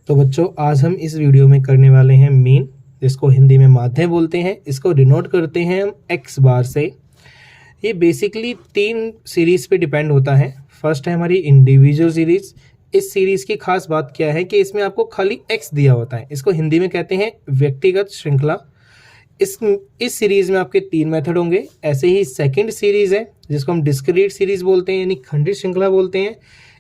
तो बच्चों आज हम इस वीडियो में करने वाले हैं मीन, जिसको हिंदी में माध्य बोलते हैं। इसको डिनोट करते हैं हम एक्स बार से। ये बेसिकली 3 सीरीज पे डिपेंड होता है। फर्स्ट है हमारी इंडिविजुअल सीरीज। इस सीरीज की खास बात क्या है कि इसमें आपको खाली एक्स दिया होता है। इसको हिंदी में कहते हैं व्यक्तिगत श्रृंखला। इस सीरीज में आपके 3 मेथड होंगे। ऐसे ही सेकंड सीरीज है जिसको हम डिस्क्रीट सीरीज बोलते हैं, यानी खंडित श्रृंखला बोलते हैं।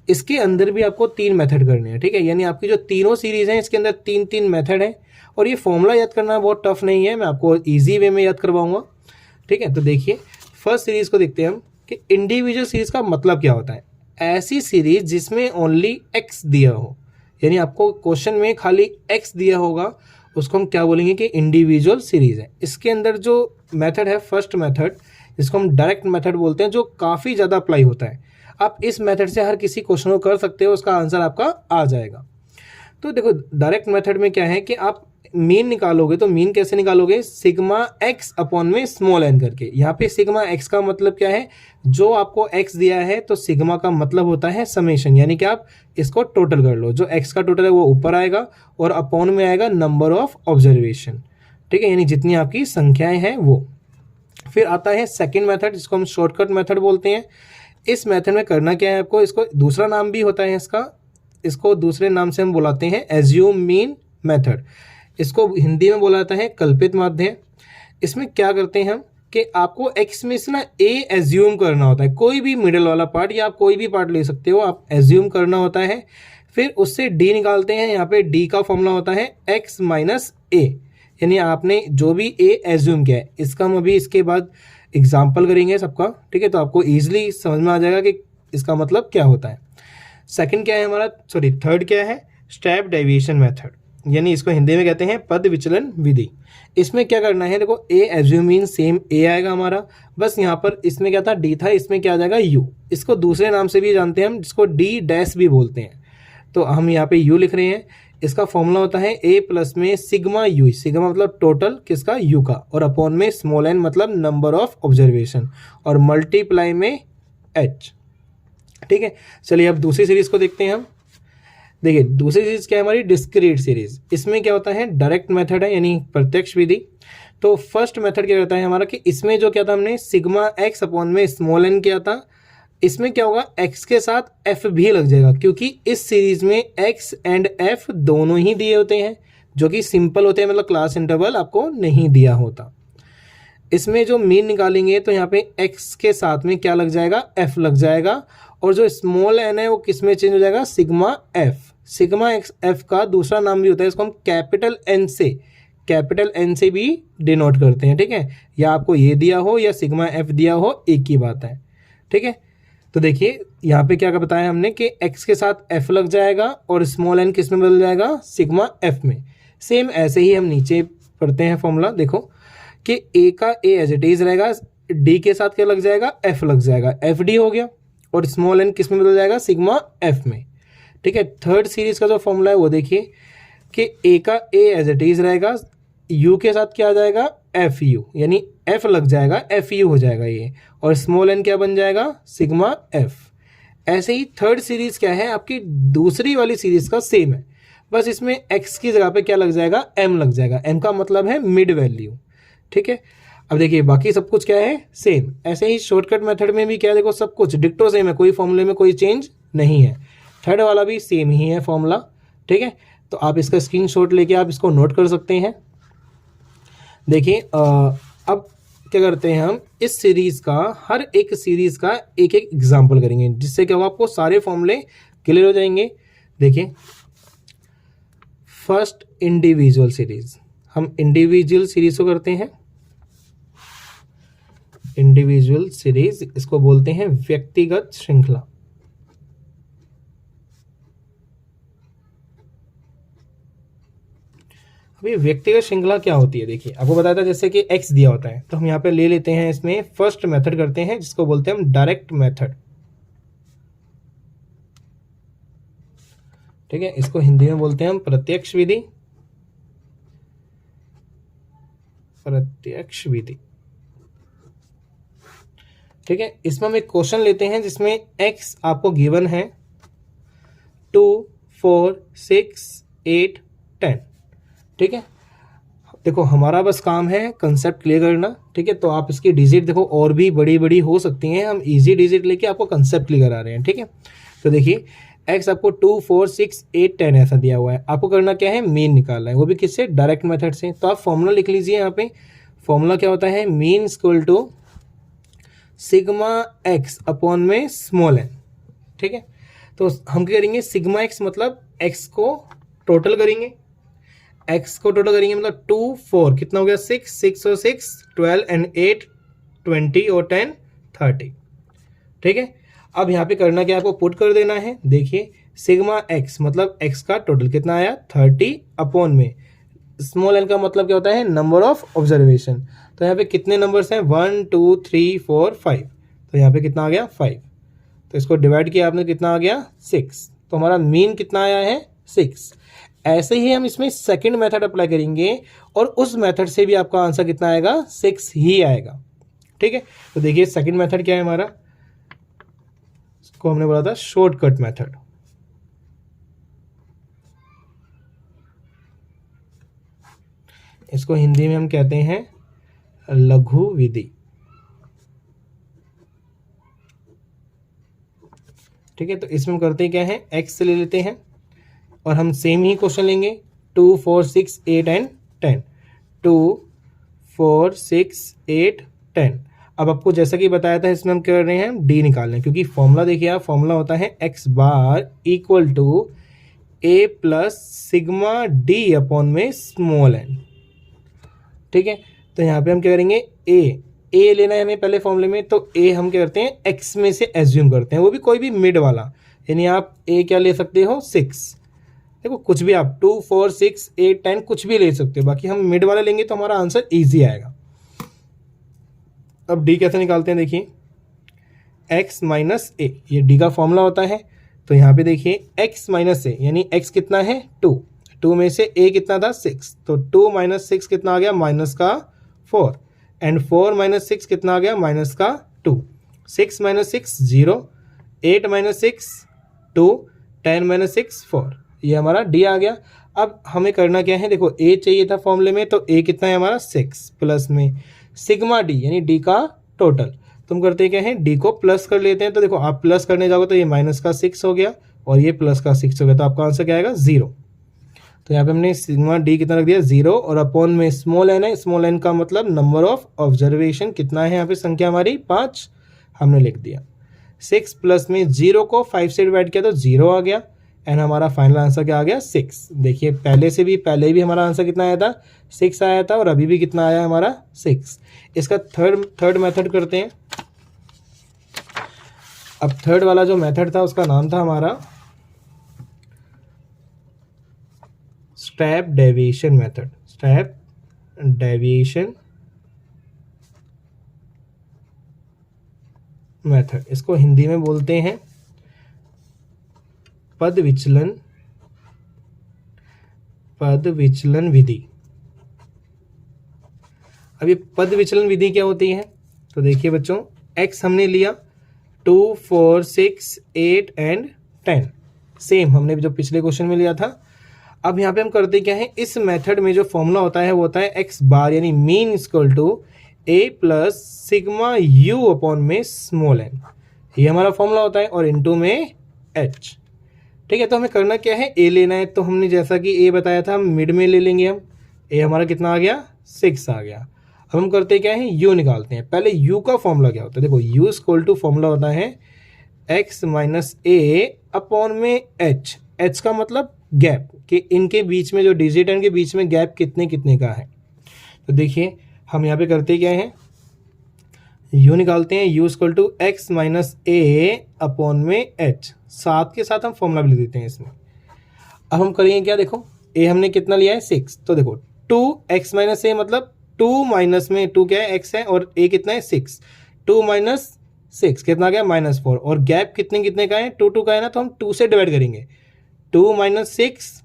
इसके अंदर भी आपको 3 मेथड करने हैं, ठीक है। यानी आपकी जो तीनों सीरीज हैं इसके अंदर 3 मेथड हैं। और ये फॉर्मूला याद करना बहुत टफ नहीं है, मैं आपको इजी वे में याद करवाऊंगा, ठीक है। तो देखिए फर्स्ट सीरीज को देखते हैं हम कि इंडिविजुअल सीरीज का मतलब क्या होता है। ऐसी सीरीज जिसमें ओनली एक्स दिया हो, यानी आपको क्वेश्चन में खाली एक्स दिया होगा, उसको हम क्या बोलेंगे कि इंडिविजुअल सीरीज है। इसके अंदर जो मेथड है फर्स्ट मेथड, जिसको हम डायरेक्ट मेथड बोलते हैं, जो काफ़ी ज़्यादा अप्लाई होता है। आप इस मेथड से हर किसी क्वेश्चन को कर सकते हो, उसका आंसर आपका आ जाएगा। तो देखो डायरेक्ट मेथड में क्या है कि आप मीन निकालोगे, तो मीन कैसे निकालोगे, सिग्मा एक्स अपॉन में स्मॉल एन करके। यहाँ पे सिग्मा एक्स का मतलब क्या है, जो आपको एक्स दिया है तो सिग्मा का मतलब होता है समेशन, यानी कि आप इसको टोटल कर लो। जो एक्स का टोटल है वो ऊपर आएगा और अपॉन में आएगा नंबर ऑफ ऑब्जर्वेशन, ठीक है, यानी जितनी आपकी संख्याएं हैं वो। फिर आता है सेकेंड मेथड, जिसको हम शॉर्टकट मेथड बोलते हैं। इस मेथड में करना क्या है आपको, इसको दूसरा नाम भी होता है इसको दूसरे नाम से हम बुलाते हैं एज्यूम मीन मेथड। इसको हिंदी में बोला जाता है कल्पित माध्य। इसमें क्या करते हैं हम कि आपको एक्स में से ना ए एज्यूम करना होता है, कोई भी मिडिल वाला पार्ट या आप कोई भी पार्ट ले सकते हो, आप एज्यूम करना होता है। फिर उससे डी निकालते हैं। यहाँ पे डी का फॉर्मूला होता है एक्स माइनस ए, यानी आपने जो भी ए एज्यूम किया है, इसका हम अभी इसके बाद एग्जाम्पल करेंगे सबका, ठीक है। तो आपको ईजिली समझ में आ जाएगा कि इसका मतलब क्या होता है। सेकंड क्या है हमारा, थर्ड क्या है, स्टेप डेविएशन मेथड, यानी इसको हिंदी में कहते हैं पद विचलन विधि। इसमें क्या करना है, देखो ए एज्यूम मीन सेम ए आएगा हमारा, बस यहाँ पर इसमें क्या था डी था, इसमें क्या आ जाएगा यू। इसको दूसरे नाम से भी जानते हैं हम, जिसको डी डैश भी बोलते हैं। तो हम यहाँ पे यू लिख रहे हैं। इसका फॉर्मूला होता है ए प्लस में सिग्मा यू, सिग्मा मतलब टोटल किसका, यू का, और अपॉन में स्मॉल एन मतलब नंबर ऑफ ऑब्जर्वेशन, और मल्टीप्लाई में एच, ठीक है। चलिए अब दूसरी सीरीज को देखते हैं हम। देखिए दूसरी सीरीज क्या है हमारी, डिस्क्रीट सीरीज। इसमें क्या होता है, डायरेक्ट मेथड है, यानी प्रत्यक्ष विधि। तो फर्स्ट मेथड क्या करता है हमारा कि इसमें जो क्या था हमने सिग्मा एक्स अपॉन में स्मॉल एन किया था, इसमें क्या होगा x के साथ f भी लग जाएगा, क्योंकि इस सीरीज में x एंड f दोनों ही दिए होते हैं, जो कि सिंपल होते हैं, मतलब क्लास इंटरवल आपको नहीं दिया होता। इसमें जो मीन निकालेंगे तो यहाँ पे x के साथ में क्या लग जाएगा, f लग जाएगा, और जो स्मॉल n है वो किस में चेंज हो जाएगा, सिग्मा f। सिग्मा f का दूसरा नाम भी होता है, इसको हम कैपिटल N से भी डिनोट करते हैं, ठीक है। या आपको ये दिया हो या सिग्मा f दिया हो, एक ही बात है, ठीक है। तो देखिए यहाँ पे क्या बताया हमने कि x के साथ f लग जाएगा और स्मॉल n किस में बदल जाएगा, सिग्मा f में। सेम ऐसे ही हम नीचे पढ़ते हैं फॉर्मूला, देखो कि a का a एज इट इज रहेगा, d के साथ क्या लग जाएगा, f लग जाएगा, fd हो गया, और स्मॉल n किस में बदल जाएगा, सिग्मा f में, ठीक है। थर्ड सीरीज का जो फॉर्मूला है वो देखिए कि a का a एज इट इज रहेगा, u के साथ क्या आ जाएगा, fu, यानी f लग जाएगा, fu हो जाएगा ये, और स्मॉल n क्या बन जाएगा, सिग्मा f। ऐसे ही थर्ड सीरीज क्या है आपकी, दूसरी वाली सीरीज का सेम है, बस इसमें x की जगह पे क्या लग जाएगा, m लग जाएगा। m का मतलब है मिड वैल्यू, ठीक है। अब देखिए बाकी सब कुछ क्या है, सेम। ऐसे ही शॉर्टकट मेथड में भी क्या है, देखो सब कुछ डिक्टो सेम है, कोई फॉर्मूले में कोई चेंज नहीं है। थर्ड वाला भी सेम ही है फॉर्मूला, ठीक है। तो आप इसका स्क्रीनशॉट लेके आप इसको नोट कर सकते हैं। देखिए अब क्या करते हैं हम, इस सीरीज का हर एक सीरीज का एक एक एग्जाम्पल करेंगे, जिससे क्या होगा आपको सारे फॉर्मूले क्लियर हो जाएंगे। देखिए फर्स्ट इंडिविजुअल सीरीज, हम इंडिविजुअल सीरीज को करते हैं, इंडिविजुअल सीरीज, इसको बोलते हैं व्यक्तिगत श्रृंखला। अभी व्यक्तिगत श्रृंखला क्या होती है, देखिए आपको बताया था जैसे कि x दिया होता है, तो हम यहाँ पे ले लेते हैं, इसमें फर्स्ट मेथड करते हैं, जिसको बोलते हैं हम डायरेक्ट मेथड, ठीक है। इसको हिंदी में बोलते हैं हम प्रत्यक्ष विधि, ठीक है। इसमें हम एक क्वेश्चन लेते हैं जिसमें x आपको गिवन है 2, 4, 6, 8 10। ठीक है, देखो हमारा बस काम है कंसेप्ट क्लियर करना। ठीक है, तो आप इसकी डिजिट देखो और भी बड़ी बड़ी हो सकती हैं, हम इजी डिजिट लेके आपको कंसेप्ट क्लियर करा रहे हैं। ठीक है, तो देखिए x आपको 2 4 6 8 10 ऐसा दिया हुआ है, आपको करना क्या है, मीन निकालना है, वो भी किससे, डायरेक्ट मेथड से। तो आप फॉर्मूला लिख लीजिए, यहाँ पे फॉर्मूला क्या होता है, mean equal to sigma x upon में स्मॉल n। ठीक है, तो हम क्या करेंगे, सिग्मा x मतलब x को टोटल करेंगे, x को टोटल करेंगे मतलब 2 4 कितना हो गया, 6 6 और 6 12 एंड 8 20 और 10 30। ठीक है, अब यहाँ पे करना क्या, आपको पुट कर देना है। देखिए सिग्मा x मतलब x का टोटल कितना आया 30 अपॉन में स्मॉल n का मतलब क्या होता है, नंबर ऑफ ऑब्जर्वेशन। तो यहाँ पे कितने नंबर्स हैं, 1 2 3 4 5, तो यहाँ पे कितना आ गया 5। तो इसको डिवाइड किया आपने, कितना आ गया 6। तो हमारा मीन कितना आया है 6। ऐसे ही हम इसमें सेकंड मेथड अप्लाई करेंगे और उस मेथड से भी आपका आंसर कितना आएगा, 6 ही आएगा। ठीक है, तो देखिए सेकंड मेथड क्या है हमारा, इसको हमने बोला था शॉर्टकट मेथड। इसको हिंदी में हम कहते हैं लघु विधि। ठीक है, तो इसमें करते क्या है, x से ले लेते हैं और हम सेम ही क्वेश्चन लेंगे 2 4 6 8 एंड 10। 2 4 6 8 10। अब आपको जैसा कि बताया था इसमें हम क्या कर रहे हैं, d निकाल रहे हैं, क्योंकि फॉर्मूला देखिए आप, फॉर्मूला होता है x bar equal to a plus sigma d upon में स्मॉल n। ठीक है, तो यहाँ पे हम क्या करेंगे, a लेना है हमें पहले फॉर्मूले में, तो a हम क्या करते हैं, x में से एज्यूम करते हैं, वो भी कोई भी मिड वाला, यानी आप a क्या ले सकते हो 6। देखो कुछ भी आप 2 4 6 8 10 कुछ भी ले सकते हो, बाकी हम मिड वाला लेंगे तो हमारा आंसर इजी आएगा। अब d कैसे निकालते हैं, देखिए x माइनस a, ये d का फॉर्मूला होता है। तो यहाँ पे देखिए x माइनस a यानी x कितना है 2 में से a कितना था 6, तो 2 माइनस 6 कितना आ गया, माइनस का 4, एंड 4 माइनस 6 कितना आ गया, माइनस का 2। 6 माइनस 6 0, 8 माइनस 6 2, 10 माइनस 6 4, ये हमारा d आ गया। अब हमें करना क्या है, देखो a चाहिए था फॉर्मूले में, तो a कितना है हमारा 6 प्लस में सिग्मा d यानी d का टोटल। तुम करते क्या है, d को प्लस कर लेते हैं, तो देखो आप प्लस करने जाओगे तो ये माइनस का 6 हो गया और ये प्लस का 6 हो गया, तो आपका आंसर क्या आएगा 0। तो यहाँ पे हमने सिग्मा d कितना रख दिया 0 और अपॉन में स्मॉल n है, स्मॉल n का मतलब नंबर ऑफ ऑब्जर्वेशन कितना है, यहाँ पे संख्या हमारी 5 हमने लिख दिया। 6 प्लस में 0 को 5 से डिवाइड किया तो 0 आ गया, एंड हमारा फाइनल आंसर क्या आ गया 6। देखिए पहले भी हमारा आंसर कितना आया था 6 आया था, और अभी भी कितना आया हमारा 6। इसका थर्ड मेथड करते हैं। अब थर्ड वाला जो मेथड था उसका नाम था हमारा step deviation method. Step deviation method, इसको हिंदी में बोलते हैं पद विचलन विधि। अब ये पद विचलन विधि क्या होती है, तो देखिए बच्चों x हमने लिया 2 4 6 8 एंड 10, सेम हमने जो पिछले क्वेश्चन में लिया था। अब यहाँ पे हम करते क्या है, इस मेथड में जो फॉर्मूला होता है वो होता है x बार यानी mean equal to a plus sigma u upon में स्मॉल n, ये हमारा फॉर्मूला होता है, और इनटू में h। ठीक है, तो हमें करना क्या है, a लेना है, तो हमने जैसा कि a बताया था हम मिड में ले लेंगे, हम a हमारा कितना आ गया 6 आ गया। अब हम करते क्या है, u निकालते हैं। पहले u का फॉर्मूला क्या होता है, देखो u इक्वल टू फॉर्मूला होता है x माइनस a अपॉन में h का मतलब गैप, कि इनके बीच में जो डिजिट है इनके बीच में गैप कितने कितने का है। तो देखिए हम यहाँ पे करते क्या है, u निकालते हैं, u equal to x minus a upon में h, साथ के साथ हम फॉर्मूला भी लिख देते हैं इसमें। अब हम करेंगे क्या, देखो a हमने कितना लिया है 6, तो देखो 2x माइनस a मतलब 2 माइनस में 2 क्या है x है, और a कितना है 6, 2 माइनस 6 कितना गया -4, और गैप कितने कितने का है 2 2 का है ना, तो हम 2 से डिवाइड करेंगे। 2 माइनस 6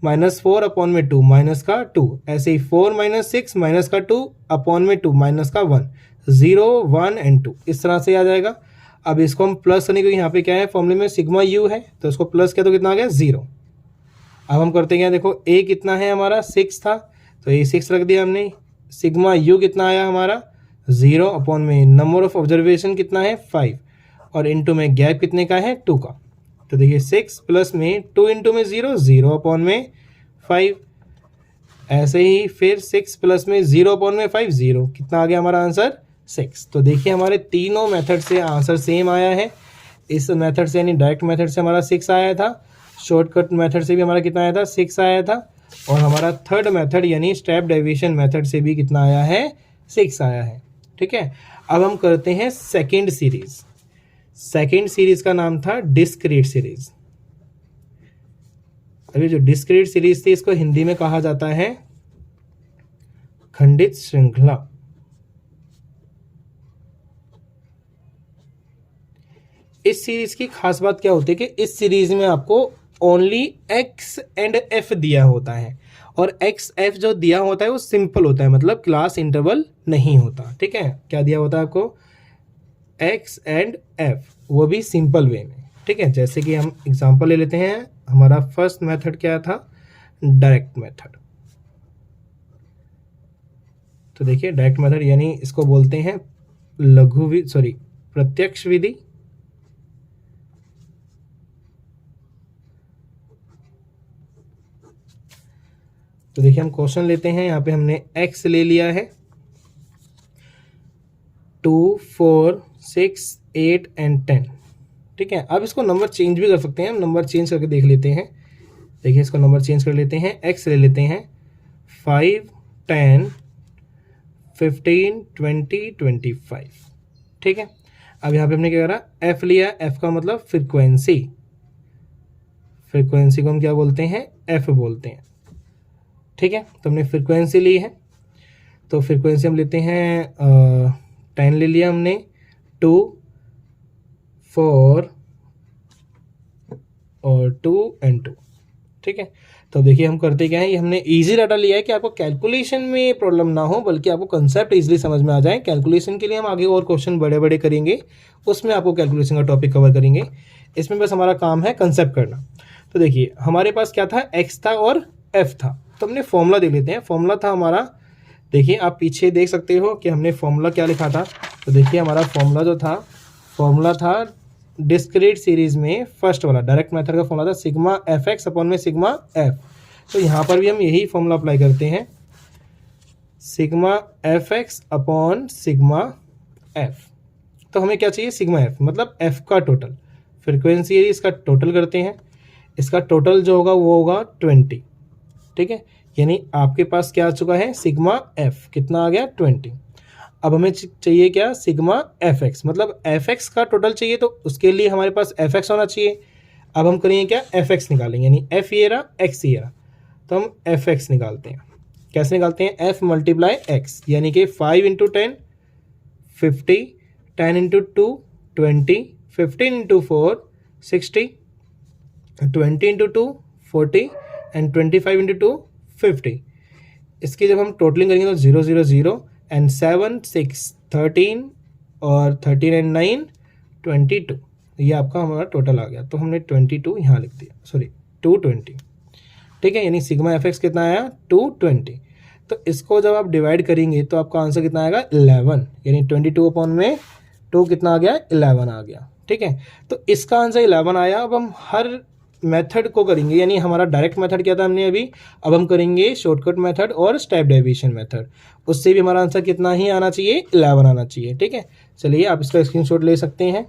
-4 अपॉन में 2 माइनस का 2, ऐसे ही 4 माइनस 6 माइनस का 2 अपॉन में 2 माइनस का 1, 0 1 एंड 2 इस तरह से आ जाएगा। अब इसको हम प्लस करने के, यहाँ पे क्या है फॉर्मूले में सिग्मा u है, तो इसको प्लस किया तो कितना आ गया 0। अब हम करते क्या, देखो a कितना है हमारा 6 था, तो ये 6 रख दिया हमने। सिग्मा u कितना आया हमारा 0 अपॉन में नंबर ऑफ ऑब्जर्वेशन कितना है 5, और इंटू में गैप कितने का है 2 का। तो देखिए 6 प्लस में 2 इंटू में 0, 0 अपॉन में 5। ऐसे ही फिर 6 प्लस में 0 अपॉन में 5, 0। कितना आ गया हमारा आंसर 6। तो देखिए हमारे तीनों मेथड से आंसर सेम आया है। इस मेथड से यानी डायरेक्ट मेथड से हमारा 6 आया था, शॉर्टकट मेथड से भी हमारा कितना आया था 6 आया था, और हमारा थर्ड मेथड यानी स्टेप डेविएशन मेथड से भी कितना आया है 6 आया है। ठीक है, अब हम करते हैं सेकेंड सीरीज। सेकेंड सीरीज का नाम था डिस्क्रीट सीरीज। अभी जो डिस्क्रीट सीरीज थी इसको हिंदी में कहा जाता है खंडित श्रृंखला। इस सीरीज की खास बात क्या होती है कि इस सीरीज में आपको ओनली x एंड f दिया होता है, और x f जो दिया होता है वो सिंपल होता है, मतलब क्लास इंटरवल नहीं होता। ठीक है, क्या दिया होता है आपको x एंड f, वो भी सिंपल वे में। ठीक है, जैसे कि हम एग्जांपल ले लेते हैं। हमारा फर्स्ट मेथड क्या था, डायरेक्ट मेथड। तो देखिए डायरेक्ट मेथड यानी इसको बोलते हैं प्रत्यक्ष विधि। तो देखिए हम क्वेश्चन लेते हैं, यहाँ पे हमने x ले लिया है 2, 4, 6, 8 एंड 10। ठीक है, अब इसको नंबर चेंज भी कर सकते हैं, हम नंबर चेंज करके देख लेते हैं। देखिए इसको नंबर चेंज कर लेते हैं, x ले लेते हैं 5, 10, 15, 20, 25। ठीक है, अब यहाँ पे हमने क्या करा, f लिया, f का मतलब फ्रीक्वेंसी। फ्रीक्वेंसी को हम क्या बोलते हैं, f बोलते हैं। ठीक है, तो हमने फ्रीक्वेंसी ली है, तो फ्रीक्वेंसी हम लेते हैं 10 ले लिया हमने, 2, 4 और 2 एंड 2। ठीक है, तो देखिए हम करते क्या है, ये हमने इजी डाटा लिया है कि आपको कैलकुलेशन में प्रॉब्लम ना हो, बल्कि आपको कंसेप्ट इजीली समझ में आ जाए। कैलकुलेशन के लिए हम आगे और क्वेश्चन बड़े बड़े करेंगे, उसमें आपको कैलकुलेशन का टॉपिक कवर करेंगे। इसमें बस हमारा काम है कंसेप्ट करना। तो देखिए हमारे पास क्या था, x था और f था, तो हमने फॉर्मूला देख लेते हैं। फॉर्मूला था हमारा, देखिए आप पीछे देख सकते हो कि हमने फॉर्मूला क्या लिखा था। तो देखिए हमारा फॉर्मूला जो था, फॉर्मूला था डिस्क्रीट सीरीज में फर्स्ट वाला डायरेक्ट मेथड का फॉर्मूला था सिग्मा एफ एक्स अपॉन में सिग्मा एफ। तो यहाँ पर भी हम यही फॉर्मूला अप्लाई करते हैं, sigma F X upon sigma F. तो हमें क्या चाहिए, सिग्मा एफ मतलब एफ का टोटल। फ्रिक्वेंसी एरिया इसका टोटल करते हैं, इसका टोटल जो होगा वो होगा 20। ठीक है, यानी आपके पास क्या आ चुका है, सिग्मा एफ कितना आ गया 20। अब हमें चाहिए क्या, सिग्मा एफ एक्स मतलब एफ एक्स का टोटल चाहिए, तो उसके लिए हमारे पास एफ एक्स होना चाहिए। अब हम करेंगे क्या, एफ एक्स निकालेंगे, यानी एफ ये रहा एक्स ये रहा, तो हम एफ एक्स निकालते हैं। कैसे निकालते हैं, एफ मल्टीप्लाई एक्स, यानी कि 5 into 10 50, 10 into 2 20, 15 into 4 60, 20 into 2 40 and 25 into 2 50। इसकी जब हम टोटलिंग करेंगे तो 0 0 0 एंड 7 6 13 और 13 एंड 9 22। ये आपका हमारा टोटल आ गया, तो हमने 22 यहाँ लिख दिया, सॉरी 220। ठीक है, यानी सिग्मा एफ एक्स कितना आया 220। तो इसको जब आप डिवाइड करेंगे तो आपका आंसर कितना आएगा 11, यानी 22 अपॉन में 2 कितना आ गया 11 आ गया। ठीक है, तो इसका आंसर 11 आया। अब हम हर मेथड को करेंगे, यानी हमारा डायरेक्ट मेथड क्या था हमने अभी, अब हम करेंगे शॉर्टकट मेथड और स्टेप डेविएशन मेथड। उससे भी हमारा आंसर कितना ही आना चाहिए 11 आना चाहिए। ठीक है, चलिए आप इसका स्क्रीनशॉट ले सकते हैं।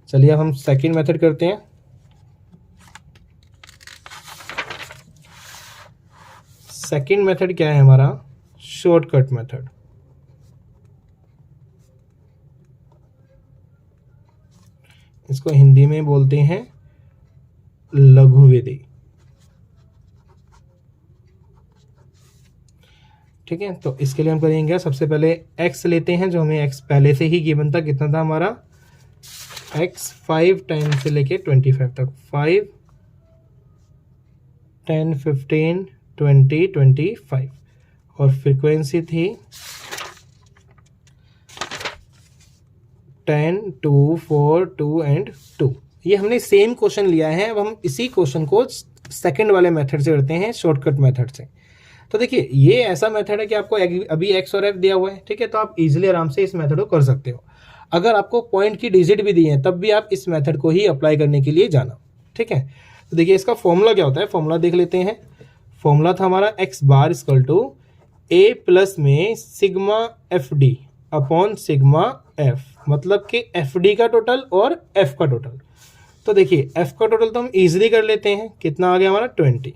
चलिए अब हम सेकंड मेथड करते हैं। सेकंड मेथड क्या है हमारा, शॉर्टकट मेथड। इसको हिंदी में बोलते हैं लघु विधि। ठीक है, तो इसके लिए हम करेंगे सबसे पहले x लेते हैं, जो हमें x पहले से ही गिवन था। कितना था हमारा x 5 10 से लेके 25 तक, 5 10 15 20 25, और फ्रीक्वेंसी थी 10 2 4 2 एंड 2। ये हमने सेम क्वेश्चन लिया है, अब हम इसी क्वेश्चन को सेकंड वाले मेथड से करते हैं, शॉर्टकट मेथड से। तो देखिए ये ऐसा मेथड है कि आपको अभी एक्स और एफ दिया हुआ है, ठीक है, तो आप इजीली आराम से इस मेथड को कर सकते हो। अगर आपको पॉइंट की डिजिट भी दी है तब भी आप इस मेथड को ही अप्लाई करने के लिए जाना, ठीक है। तो देखिए इसका फॉर्मूला क्या होता है, फॉर्मूला देख लेते हैं। फॉर्मूला था हमारा x bar equal to a plus में sigma F D upon sigma F, मतलब कि एफ डी का टोटल और एफ का टोटल। तो देखिए एफ का टोटल तो हम इजीली कर लेते हैं, कितना आ गया हमारा 20,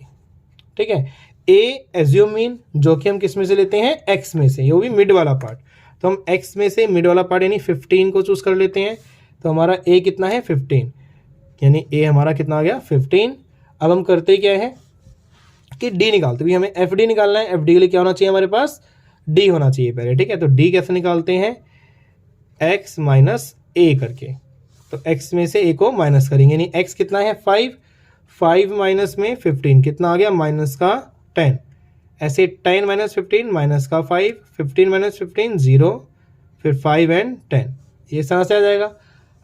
ठीक है। ए एज्यूम मीन, जो कि हम किस में से लेते हैं, एक्स में से, ये भी मिड वाला पार्ट, तो हम एक्स में से मिड वाला पार्ट यानी 15 को चूज कर लेते हैं। तो हमारा ए कितना है 15, यानी ए हमारा कितना आ गया 15। अब हम करते क्या है कि डी निकालते, भी हमें एफ डी निकालना है। एफ डी के लिए क्या होना चाहिए, हमारे पास डी होना चाहिए पहले, ठीक है। तो डी कैसे निकालते हैं, एक्स माइनस ए करके, तो एक्स में से ए को माइनस करेंगे, यानी एक्स कितना है 5 माइनस में 15 कितना आ गया माइनस का 10, ऐसे 10 माइनस 15 माइनस का 5, 15 माइनस 15 0, फिर 5 एंड 10, ये समझ से आ जाएगा।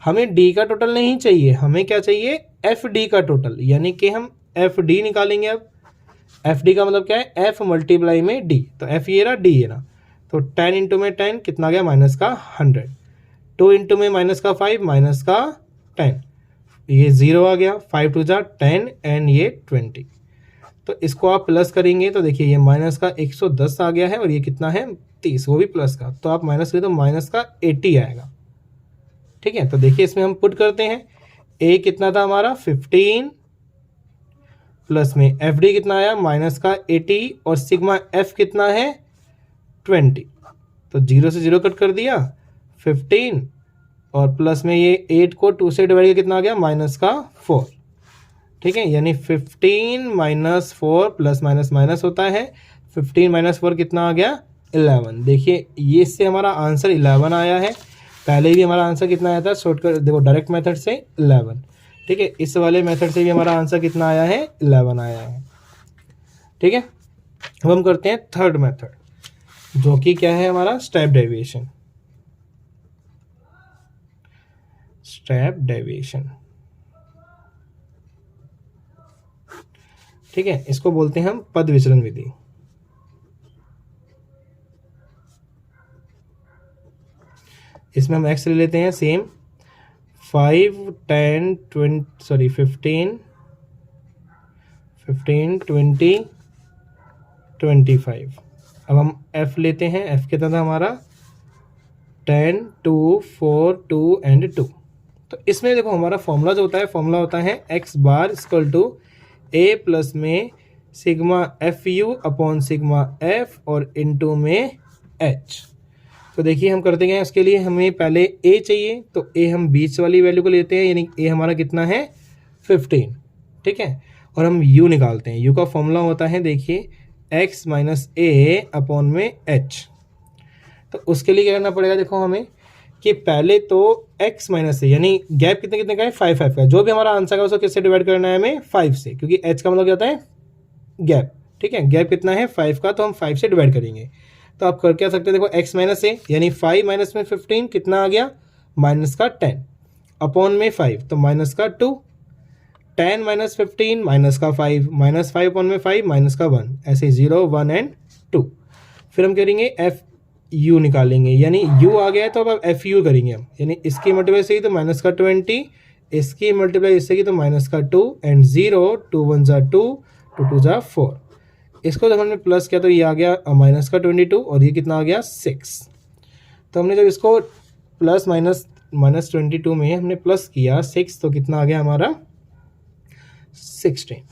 हमें डी का टोटल नहीं चाहिए, हमें क्या चाहिए, एफ डी का टोटल, यानी कि हम एफ डी निकालेंगे। अब एफ डी का मतलब क्या है, एफ मल्टीप्लाई में डी, तो एफ ये रहा डी ये रहा, तो 10 इंटू में 10 कितना आ गया माइनस का 100, 2 इंटू में माइनस का 5 माइनस का 10, ये 0 आ गया, 5 टू जा 10 एंड ये 20। तो इसको आप प्लस करेंगे तो देखिए ये माइनस का 110 आ गया है और ये कितना है 30, वो भी प्लस का, तो आप माइनस करें तो माइनस का 80 आएगा, ठीक है। तो देखिए इसमें हम पुट करते हैं, ए कितना था हमारा 15 प्लस में एफ डी कितना आया माइनस का 80 और सिग्मा एफ कितना है 20, तो 0 से 0 कट कर दिया 15 और प्लस में ये 8 को 2 से डिवाइड कितना आ गया माइनस का 4, ठीक है। यानी 15 माइनस 4 प्लस माइनस माइनस होता है, 15 माइनस 4 कितना आ गया 11। देखिए ये इससे हमारा आंसर 11 आया है, पहले भी हमारा आंसर कितना आया था शॉर्टकट, देखो डायरेक्ट मेथड से 11, ठीक है। इस वाले मेथड से भी हमारा आंसर कितना आया है 11 आया है, ठीक है। अब हम करते हैं थर्ड मेथड, जो कि क्या है हमारा स्टेप डेविएशन। स्टेप डेविएशन, ठीक है, इसको बोलते हैं हम पद विचलन विधि। इसमें हम x ले लेते हैं सेम 5 10 20 सॉरी 15 20 25। अब हम f लेते हैं, f कितना था हमारा 10 2 4 2 एंड 2। तो इसमें देखो हमारा फॉर्मूला जो होता है, फॉर्मूला होता है x bar equal to a plus में sigma F U upon sigma F और इनटू में एच। तो देखिए हम करते हैं, इसके लिए हमें पहले ए चाहिए, तो ए हम बीच वाली वैल्यू को लेते हैं, यानी ए हमारा कितना है 15, ठीक है। और हम यू निकालते हैं, यू का फॉर्मूला होता है देखिए एक्स माइनस ए अपॉन में एच। तो उसके लिए क्या करना पड़ेगा, देखो हमें कि पहले तो x माइनस ए यानी गैप कितने कितने का है 5 5 का, जो भी हमारा आंसर है उसको किससे डिवाइड करना है हमें 5 से, क्योंकि h का मतलब क्या होता है गैप, ठीक है। गैप कितना है 5 का, तो हम 5 से डिवाइड करेंगे। तो आप कर क्या सकते हैं, देखो x माइनस ए यानी 5 माइनस में 15 कितना आ गया माइनस का 10 अपॉन में 5, तो माइनस का 2, 10 माइनस 15 माइनस का 5 माइनस 5 अपॉन में 5 माइनस का 1, ऐसे 0 1 एंड 2। फिर हम करेंगे एफ यू निकालेंगे, यानी u आ गया है तो अब एफ यू करेंगे हम, यानी इसकी मल्टीप्लाई से तो माइनस का 20, इसकी मल्टीप्लाई इससे की तो माइनस का 2 एंड 0 2 1 जा 2 2 2 जा 4। इसको जब हमने प्लस किया तो ये आ गया माइनस का 22 और ये कितना आ गया 6। तो हमने जब इसको प्लस माइनस 22 में हमने प्लस किया 6, तो कितना आ गया हमारा 16,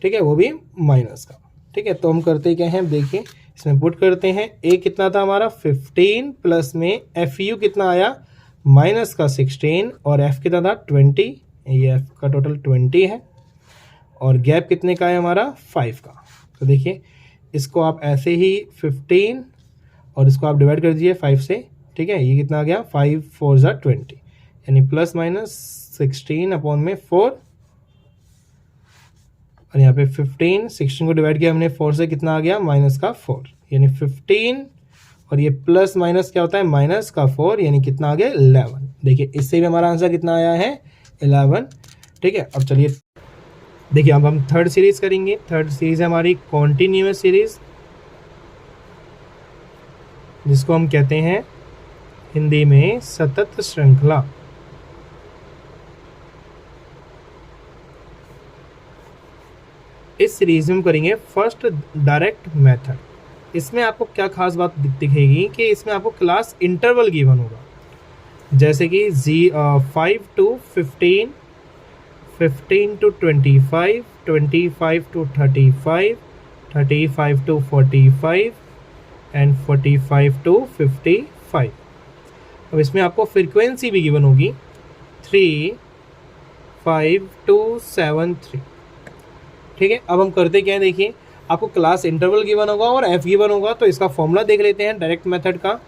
ठीक है, वो भी माइनस का, ठीक है। तो हम करते क्या हैं, देखिए इसमें पुट करते हैं, ए कितना था हमारा 15 प्लस में एफ यू कितना आया माइनस का 16 और एफ कितना था 20, ये एफ का टोटल 20 है और गैप कितने का है हमारा 5 का। तो देखिए इसको आप ऐसे ही 15 और इसको आप डिवाइड कर दीजिए 5 से, ठीक है। ये कितना आ गया 5 4 जा 20, यानी प्लस माइनस 16 अपॉन में 4 और यहाँ पे 15 16 को डिवाइड किया हमने 4 से, कितना आ गया माइनस का 4, यानी 15 और ये प्लस माइनस क्या होता है माइनस का 4, यानी कितना आ गया 11। देखिए इससे भी हमारा आंसर कितना आया है 11। ठीक है, अब चलिए देखिए, अब हम थर्ड सीरीज करेंगे। थर्ड सीरीज है हमारी कॉन्टिन्यूअस सीरीज, जिसको हम कहते हैं हिंदी में सतत श्रृंखला। इस सीरीज में हम करेंगे फर्स्ट डायरेक्ट मेथड। इसमें आपको क्या खास बात दिखेगी कि इसमें आपको क्लास इंटरवल गिवन होगा, जैसे कि 5 to 15, 15 to 25, 25 to 35, 35 to 45 and 45 to 55। अब इसमें आपको फ्रीक्वेंसी भी गिवन होगी 3, 5 to 7, 3। ठीक है, अब हम करते क्या है, देखिए आपको क्लास इंटरवल गिवन होगा और एफ गिवन होगा, तो इसका फॉर्मूला देख लेते हैं। डायरेक्ट मेथड का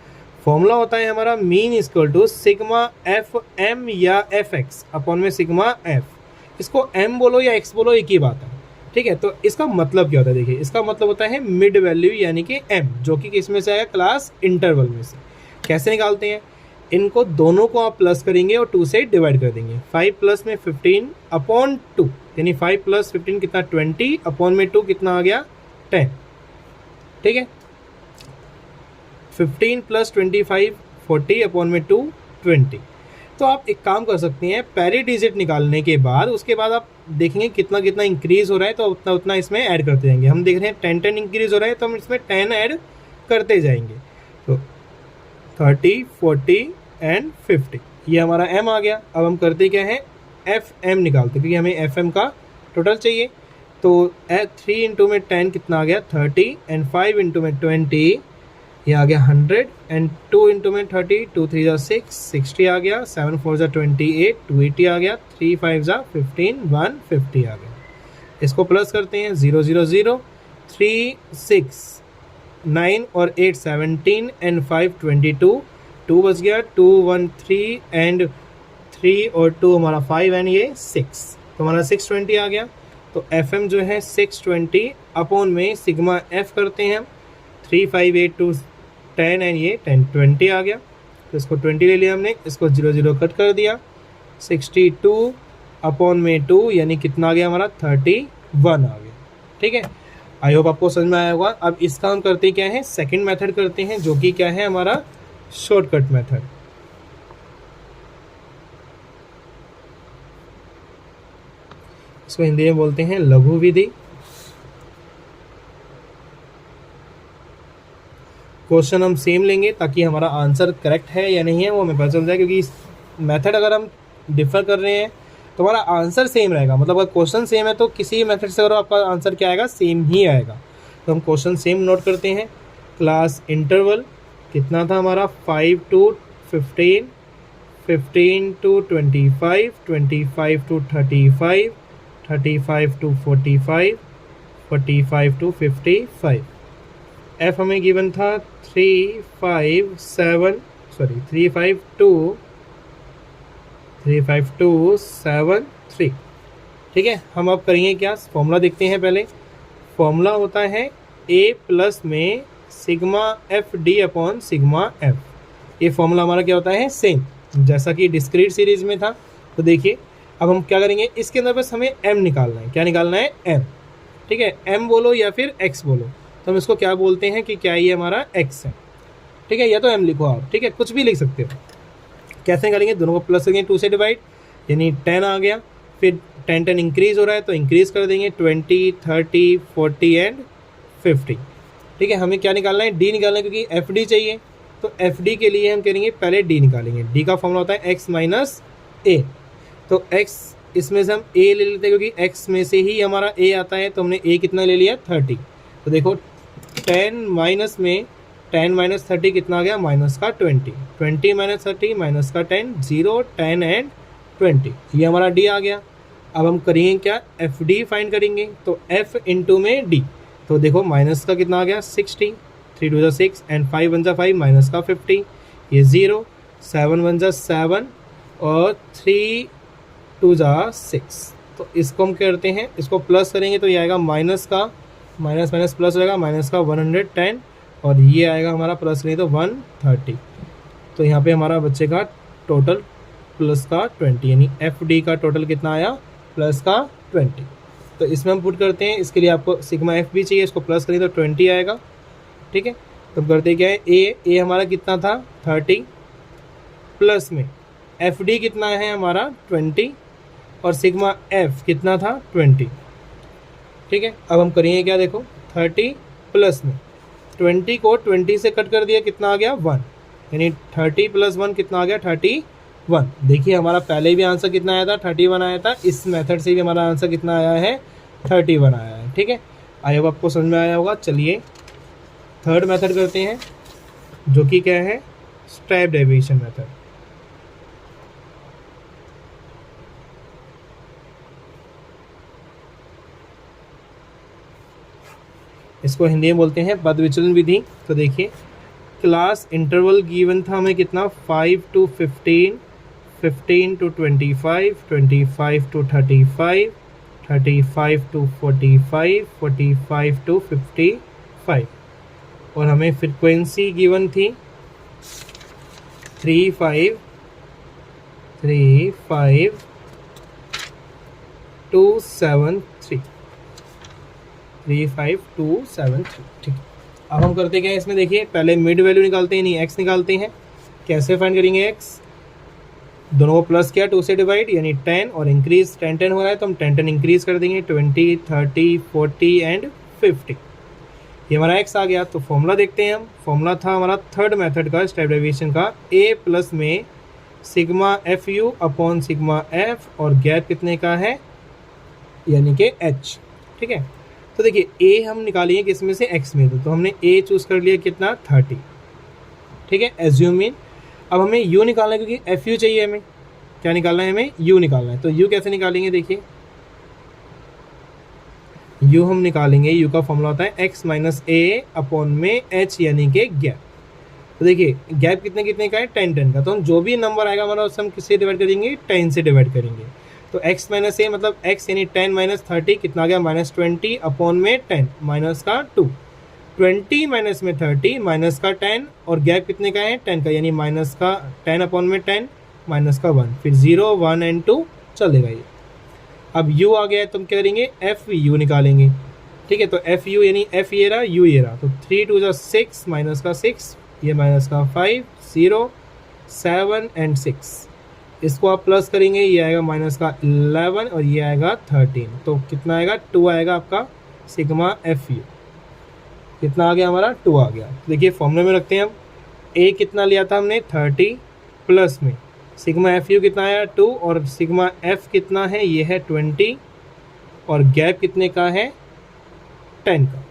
फॉर्मूला होता है हमारा mean equal to sigma F M या एफ एक्स अपॉन में सिग्मा एफ। इसको एम बोलो या एक्स बोलो, एक ही बात है। ठीक है, तो इसका मतलब क्या होता है, देखिए इसका मतलब होता है मिड वैल्यू यानी कि एम, जो कि किस में से आएगा, क्लास इंटरवल में से। कैसे निकालते हैं, इनको दोनों को आप प्लस करेंगे और 2 से डिवाइड कर देंगे। 5 प्लस में 15 अपॉन 2, यानी 5 प्लस 15 कितना 20, अपॉन में 2 कितना आ गया 10। ठीक है, 15 प्लस 25 40, अपॉन में 2 20। तो आप एक काम कर सकते हैं, पहले डिजिट निकालने के बाद उसके बाद आप देखेंगे कितना कितना इंक्रीज हो रहा है, तो उतना उतना इसमें ऐड करते जाएंगे। हम देख रहे हैं 10 इंक्रीज हो रहा है, तो हम इसमें 10 ऐड करते जाएंगे। तो 30, 40 एंड 50, ये हमारा m आ गया। अब हम करते क्या है, एफ एम निकालते, क्योंकि हमें एफ एम का टोटल चाहिए। तो 3 इंटू में 10 कितना आ गया 30, एंड 5 इंटू में 20, ये आ गया 100, एंड 2 इंटू में 30, 2 3 जा 6, 60 आ गया, 7 4 जा 28, 280 आ गया, 3 5 जा 15, 150 आ गया। इसको प्लस करते हैं, 0 0 0, 3 6 9 और 8 17 एंड 5 22, 2 बच गया, 2 1 3 एंड 3 और 2 हमारा 5 एंड ये 6, तो हमारा 620 आ गया। तो एफ एम जो है 620 अपॉन में सिग्मा एफ करते हैं हम, 3 5 8 2 10 एंड ये 10 20 आ गया। तो इसको 20 ले लिया हमने, इसको 0 0 कट कर दिया, 62 अपॉन में 2 यानी कितना आ गया हमारा 31 आ गया। ठीक है, आई होप आपको समझ में आया होगा। अब इसका हम करते क्या है, सेकंड मेथड करते हैं, जो कि क्या है हमारा शॉर्टकट मेथड। इसको हिंदी में बोलते हैं लघु विधि। क्वेश्चन हम सेम लेंगे ताकि हमारा आंसर करेक्ट है या नहीं है वो हमें पता चल जाए, क्योंकि मेथड अगर हम डिफर कर रहे हैं तो हमारा आंसर सेम रहेगा। मतलब अगर क्वेश्चन सेम है तो किसी मेथड से अगर आपका आंसर क्या आएगा, सेम ही आएगा। तो हम क्वेश्चन सेम नोट करते हैं। क्लास इंटरवल कितना था हमारा, 5 to 15, 15 to 25, 25 to 35, 35 to 45, 45 to 55। F हमें गिवन था 3 5 7 7 3। ठीक है, हम अब करेंगे क्या, फॉर्मूला देखते हैं। पहले फॉर्मूला होता है a प्लस में sigma F D upon sigma F. ये फॉर्मूला हमारा क्या होता है, सेम जैसा कि डिस्क्रीट सीरीज में था। तो देखिए अब हम क्या करेंगे, इसके अंदर बस हमें m निकालना है। क्या निकालना है, m। ठीक है, m बोलो या फिर x बोलो, तो हम इसको क्या बोलते हैं कि क्या ये हमारा x है। ठीक है, या तो m लिखो आप, ठीक है, कुछ भी लिख सकते हो। कैसे निकालेंगे, दोनों को प्लस करेंगे, 2 से डिवाइड, यानी 10 आ गया। फिर 10 10 इंक्रीज हो रहा है तो इंक्रीज कर देंगे, 20 30 40 एंड 50। ठीक है, हमें क्या निकालना है, d निकालना है, क्योंकि एफ डी चाहिए। तो एफ डी के लिए हम करेंगे पहले d निकालेंगे। d का फॉर्मूला होता है x माइनस ए। तो x इसमें से हम a ले लेते हैं, क्योंकि x में से ही हमारा a आता है। तो हमने a कितना ले लिया, 30। तो देखो 10 माइनस में 10 माइनस 30 कितना आ गया, माइनस का 20, 20 माइनस 30 माइनस का 10, 0 10 एंड 20, ये हमारा d आ गया। अब हम करेंगे क्या, एफ डी फाइंड करेंगे। तो f इंटू में d, तो देखो माइनस का कितना आ गया 60, 3 2 6 एंड 5 1 5 माइनस का 50, ये 0, 7 1 7 और 3 2 6। तो इसको हम करते हैं, इसको प्लस करेंगे तो ये आएगा माइनस का माइनस माइनस प्लस हो जाएगा, माइनस का 110, और ये आएगा हमारा प्लस करेंगे तो 130। तो यहाँ पे हमारा बच्चे का टोटल प्लस का 20, यानी एफ डी का टोटल कितना आया प्लस का 20। तो इसमें हम पुट करते हैं, इसके लिए आपको सिग्मा एफ भी चाहिए, इसको प्लस करें तो 20 आएगा। ठीक है, तो हम करते क्या है, ए हमारा कितना था 30 प्लस में एफ डी कितना है हमारा 20 और सिग्मा एफ कितना था 20। ठीक है, अब हम करेंगे क्या, देखो 30 प्लस में 20 को 20 से कट कर दिया, कितना आ गया 1, यानी 30 प्लस 1 कितना आ गया 31। देखिए हमारा पहले भी आंसर कितना आया था 31 आया था, इस मेथड से भी हमारा आंसर कितना आया है 31 आया है। ठीक है, आई होप आपको समझ में आया होगा। चलिए थर्ड मेथड करते हैं, जो कि क्या है, स्टेप डेविएशन मेथड। इसको हिंदी में बोलते हैं पद विचलन विधि। तो देखिए क्लास इंटरवल गिवन था हमें कितना 5 to 15, 15 to 25, 25 to 35, 35 to 45, 45 to 55 और हमें फ्रीक्वेंसी गिवन थी 3, 5, 3, 5, 2, 7, 3, 3, 5, 2, 7, 3। ठीक है, अब हम करते क्या है इसमें, देखिए पहले मिड वैल्यू निकालते हैं, नहीं एक्स निकालते हैं। कैसे फाइंड करेंगे एक्स, दोनों को प्लस किया 2 से डिवाइड, यानी 10 और इंक्रीज 10 10 हो रहा है तो हम 10 10 इंक्रीज कर देंगे, 20, 30, 40 एंड 50। ये हमारा एक्स आ गया। तो फॉर्मूला देखते हैं हम, फॉर्मूला था हमारा थर्ड मेथड का स्टेप डेविएशन का, ए प्लस में sigma F U upon sigma F और गैप कितने का है, यानी कि एच। ठीक है, तो देखिए ए हम निकालेंगे किस में से, एक्स में, तो हमने ए चूज़ कर लिया कितना 30। ठीक है, एज्यूमिन। अब हमें यू निकालना है, क्योंकि एफ यू चाहिए हमें, क्या निकालना है हमें, यू निकालना है। तो यू कैसे निकालेंगे, देखिए यू हम निकालेंगे, यू का फॉर्मूला होता है एक्स माइनस ए अपॉन में एच, यानी कि गैप। तो देखिए गैप कितने कितने का है 10 10 का, तो हम जो भी नंबर आएगा हमारा उससे हम किससे डिवाइड करेंगे, 10 से डिवाइड करेंगे। तो x माइनस ए मतलब x यानी 10 माइनस 30 कितना आ गया -20 अपॉन में 10 माइनस का 2, 20 माइनस में 30 माइनस का 10 और गैप कितने का है 10 का, यानी माइनस का 10 अपॉन में 10 माइनस का 1, फिर 0 1 एंड 2 चलेगा ये। अब u आ गया है तो हम क्या करेंगे, एफ यू निकालेंगे। ठीक है, तो एफ यू यानी एफ ये रहा, यू ये रहा, तो 3 2 6 माइनस का 6, ये माइनस का 5, 0 7 एंड 6, इसको आप प्लस करेंगे, ये आएगा माइनस का 11 और ये आएगा 13, तो कितना आएगा 2 आएगा आपका सिग्मा एफ यू। कितना आ गया हमारा 2 आ गया। देखिए फॉर्मूले में रखते हैं हम, ए कितना लिया था हमने 30 प्लस में सिग्मा एफ यू कितना आया 2 और सिग्मा एफ कितना है, ये है 20 और गैप कितने का है 10 का,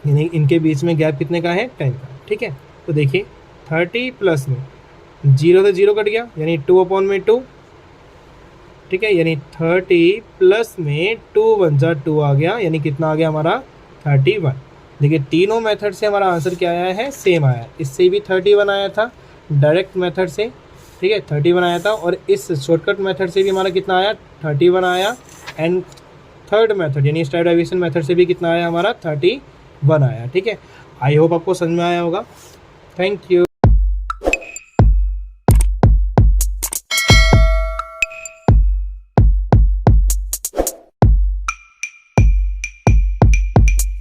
यानी इनके बीच में गैप कितने का है 10 का। ठीक है, तो देखिए 30 प्लस में 0 से 0 कट गया, यानी 2 अपॉन में 2। ठीक है, यानी 30 प्लस में 2 1 जा 2 आ गया, यानी कितना आ गया हमारा 31। देखिए तीनों मेथड से हमारा आंसर क्या आया है, सेम आया। इससे भी 31 आया था डायरेक्ट मेथड से, ठीक है 31 आया था, और इस शॉर्टकट मेथड से भी हमारा कितना आया 31 आया, एंड थर्ड मेथड यानी स्टेप डेविएशन मेथड से भी कितना आया हमारा 31 आया। ठीक है, आई होप आपको समझ में आया होगा। Thank you.